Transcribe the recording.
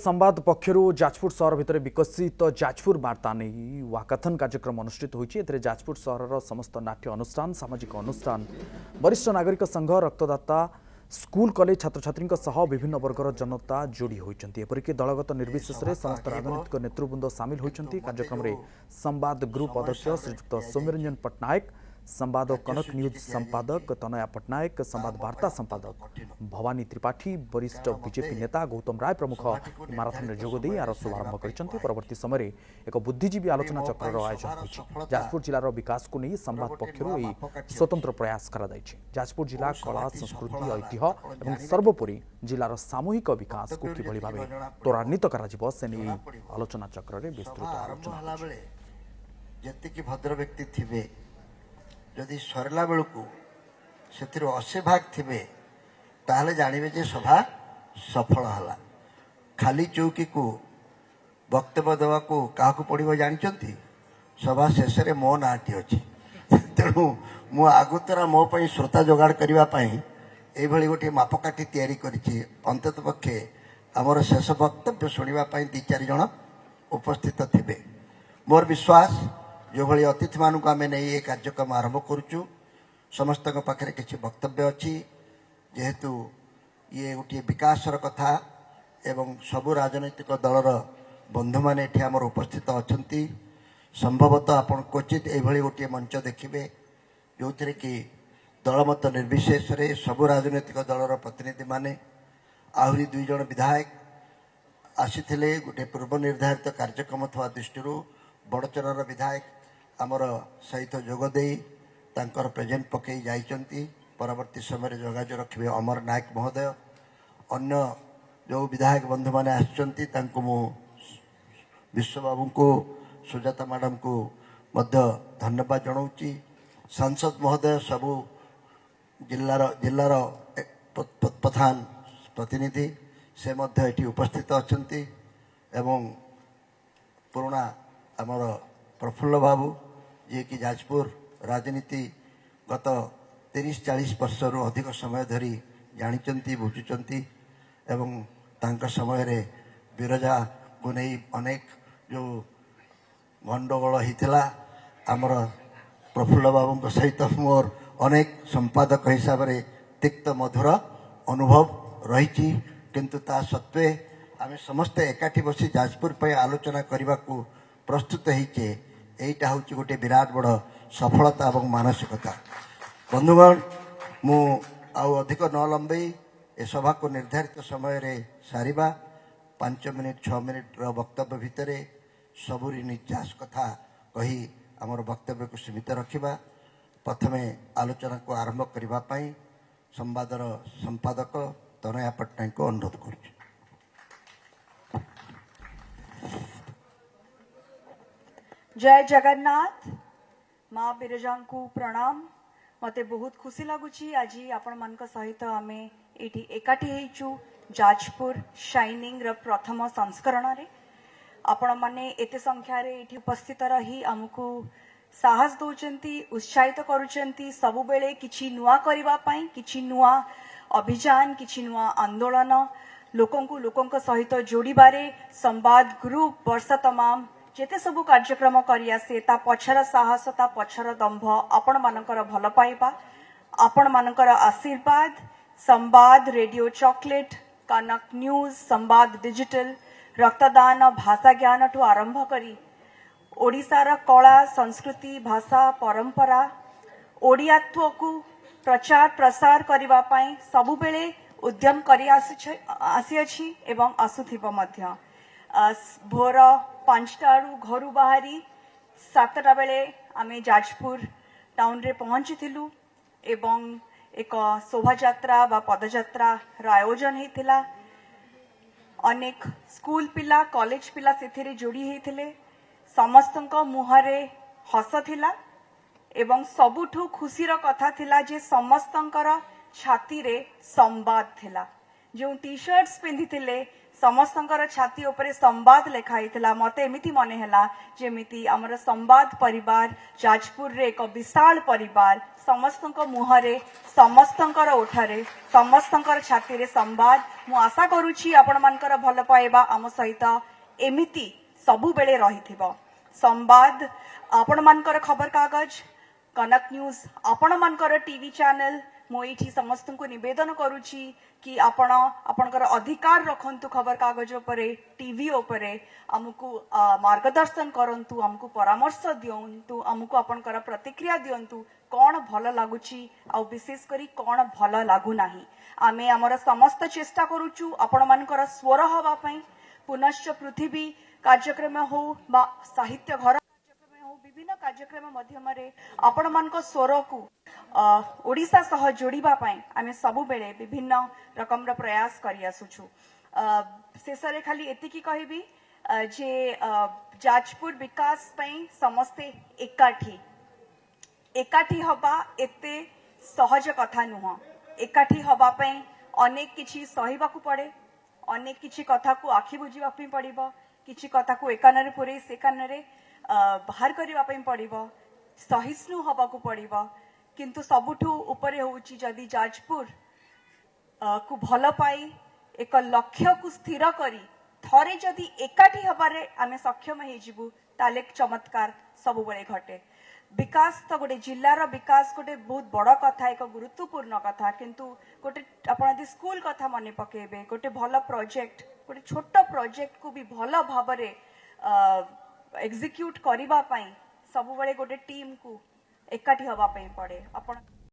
संवाद पक्षर जाजपुर सहर भितर विकसित जाजपुर वार्ता नहीं वाकाथन कार्यक्रम अनुष्ठित होती। जाजपुर सहर समस्त नाट्य अनुष्ठान सामाजिक अनुष्ठान वरिष्ठ नागरिक संघ रक्तदाता स्कूल कॉलेज छात्र छात्री विभिन्न वर्गर जनता जोड़ी होती। एपरिक दलगत निर्विशेष में समस्त राजनीतिक नेतृवृंद सामिल होती। कार्यक्रम में संवाद ग्रुप अध्यक्ष श्रीजुक्त सौम्यरंजन पट्टनायक, संवाद कनक न्यूज संपादक तनया पट्टनायक, संवाद वार्ता संपादक भवानी त्रिपाठी, वरिष्ठ बीजेपी नेता गौतम राय प्रमुख माराथन में जोगदे यार शुभारंभ कर परवर्ती समय एक बुद्धिजीवी आलोचना चक्र आयोजन होती। जाजपुर जिलार विकास को नहीं संवाद पक्षर स्वतंत्र प्रयास कर जाजपुर जिला कला संस्कृति ऐतिह्य और सर्वोपरि जिलार सामूहिक विकास को किभली भाव त्वरान्वित कर आलोचना चक्र में विस्तृत आलोचना जति भद्र व्यक्ति थे जदि सरला बेलू से 80 भाग थे ताहले जानवे जे सभा सफल है। खाली चौकी को वक्तव्य देवा को क्या पड़ो जानते सभा शेष में मो नाटी अच्छी तेणु मु आगुतरा मो श्रोता जोगाड़ करने गोटे मापकाठी तैयारी करी अंतत पक्षे आमर शेष वक्तव्य शुणापी 2-4 जन उपस्थित थे। मोर विश्वास जो भाई अतिथि मानू आम नहीं ये कार्यक्रम आरंभ करुचु समस्त पाखे किसी वक्तव्य अच्छी जेहेतु ये गोटे विकासर कथा एवं सबु राजनैतिक दलर बंधु मैंने आमर उपस्थित अच्छा संभवतः आपण क्वचित ये गोटे मंच देखिए जो थे कि दलमत निर्विशेष रे सबु राजनैतिक दलर प्रतिनिधि माने आहरी 2 जन विधायक आसी गोटे पूर्व निर्धारित कार्यक्रम थवा दृष्टि बड़चर विधायक आमर सहित जोगदे प्रेजेंट पकई जाइचंती। परवर्ती समय जोगाजोग रखिए अमर नायक महोदय अन्य जो विधायक बंधु मैंने आसचंती मु विश्वबाबू को सुजाता मैडम को मध्य धन्यवाद जनाऊँगी। सांसद महोदय सबू जिलार प्रधान प्रतिनिधि से मध्य एटी उपस्थित अच्छंती एवं पुराना आमर प्रफुल्ल बाबू जी कि जाजपुर राजनीति गत 30-40 वर्ष रु अधिक समय धरी जानी बुझुंट एवं तांका समय रे बिरजा को नहीं अनेक जो गंडगोल होता आमर प्रफुल्ल बाबू सहित मोर अनेक संपादक हिसाब से तिक्त मधुर अनुभव रही किंतु ता सत्वे आम समस्ते एकाठी बसी जाजपुर पर आलोचना करने को प्रस्तुत होचे। यहीटा हूँ गोटे विराट बड़ सफलता और मानसिकता। बंधुगण मु आउ अधिक न लंबई ए सभा को निर्धारित समय रे सारिबा 5 मिनिट 6 मिनिट वक्तव्य भितर सबुरी निजास कथा कही आमर वक्तव्य को सीमित रखिबा। प्रथमे आलोचना को आरंभ करने संवादर संपादक तनया पट्टनायक को अनुरोध करुछु। जय जगन्नाथ। माँ बिरजा को प्रणाम। मते बहुत खुशी लगुच आज आपण मान सहित आम ये एकाठी होइचु जाजपुर शाइनिंग र प्रथम संस्करण रे आपण माने एते संख्या रे एठी उपस्थित रही आमको साहस दौरान उत्साहित करुचंती सबु बेले किछि नुआ करबा पई किछि नुआ अभियान किछि नुआ आंदोलन लोकंक सहित जोड़बारे संवाद ग्रुप वर्ष तमाम जेते सबु कार्यक्रम करि आसे ता पछर साहस ता पछर दंभ आपण मानकर भल पाइबा आपण मानकर आशीर्वाद संवाद रेडियो चॉकलेट कनक न्यूज संवाद डिजिटल रक्तदान भाषा ज्ञान ठू आरंभ करी ओडिशार कला संस्कृति भाषा परंपरा ओडियात्व को प्रचार प्रसार करबा पई सबु बेले उद्यम करि आसी एवं आसुथिबो मध्य। भोर 5टा घर बाहरी 7टा बेले आमे जाजपुर टाउन रे पहुंची थिलु एवं एक शोभा यात्रा बा पदयात्रा आयोजन हेतिला। अनेक स्कूल पिला कॉलेज पिला सेथिरे जोड़ी हेतिले। समस्तंक मुहरे हस थिला एवं सबुठु खुशीर कथा थिला जे समस्तंकर छाती रे संवाद थिला। जो टी शर्ट्स पिंधि थिले समस्तंकर छाती उपरे संवाद लेखा होता मते एमिति मने हैला जेमिति हमर संवाद परिवार जाजपुर रे एक विशाल परिवार समस्तंक मुहरे समस्तंकर ओठरे समस्तंकर छाती रे संवाद मु आशा करूची आपण मानकर भल पाइबा आम सहित एमिति सबु बेले रहिथिबो संवाद आपण मानकर खबर कागज कनक न्यूज आपण मानकर टीवी चैनल मु एठी समस्त को निवेदन करूची कि आपण आपणकर अधिकार रखंतु खबर कागज उपरे टीवी उपरे हमकु मार्गदर्शन करंतु हमकु परामर्श दियंतु हमकु आपणकर प्रतिक्रिया दियंतु कौन भल लागुची आ विशेष करी कौन भल लागु नाही आमे हमर समस्त चेष्टा करूचु आपण मानकर स्वर हवा पई पुनश्च पृथ्वी कार्यक्रम हो बा साहित्य घर विभिन्न कार्यक्रम माध्यम आपण मान स्वर को ओडिशा सह जोड़िबा पई आमे सबु बेले विभिन्न रकम र प्रयास करि आसुछु शेष रे खाली एतिकी कहबी जे जाजपुर विकास पई समस्ते एकाठी हबा एते सहज कथा नुह एकाठी हबा पई अनेक किछि सहिबा को पड़े अनेक किछि कथा को आखि बुझिबा पई पड़िबो किछि कथा को एकानरे पुरे से कानरे बाहर करबा पई पड़िबो सहिष्णु हबा को पड़िबो किंतु सबुठु उपरे होउची जदि जाजपुर को भल पाई एक लक्ष्य को स्थिर करी थरे जदि एकाठी हबारे आमे सक्षम हे जिबु ताले चमत्कार सब बळे घटे विकास तो गोटे जिल्लार विकास गोटे बहुत बड़ कथा एक गुरुत्वपूर्ण कथा किंतु गोटे आपण स्कूल कथा मने पकेबे गोटे भल प्रोजेक्ट गोटे छोट प्रोजेक्ट को भी भल भाबरे एग्जीक्यूट करिबा पई सब बळे गोटे टीम को एकाठी हवा पई पड़े आपण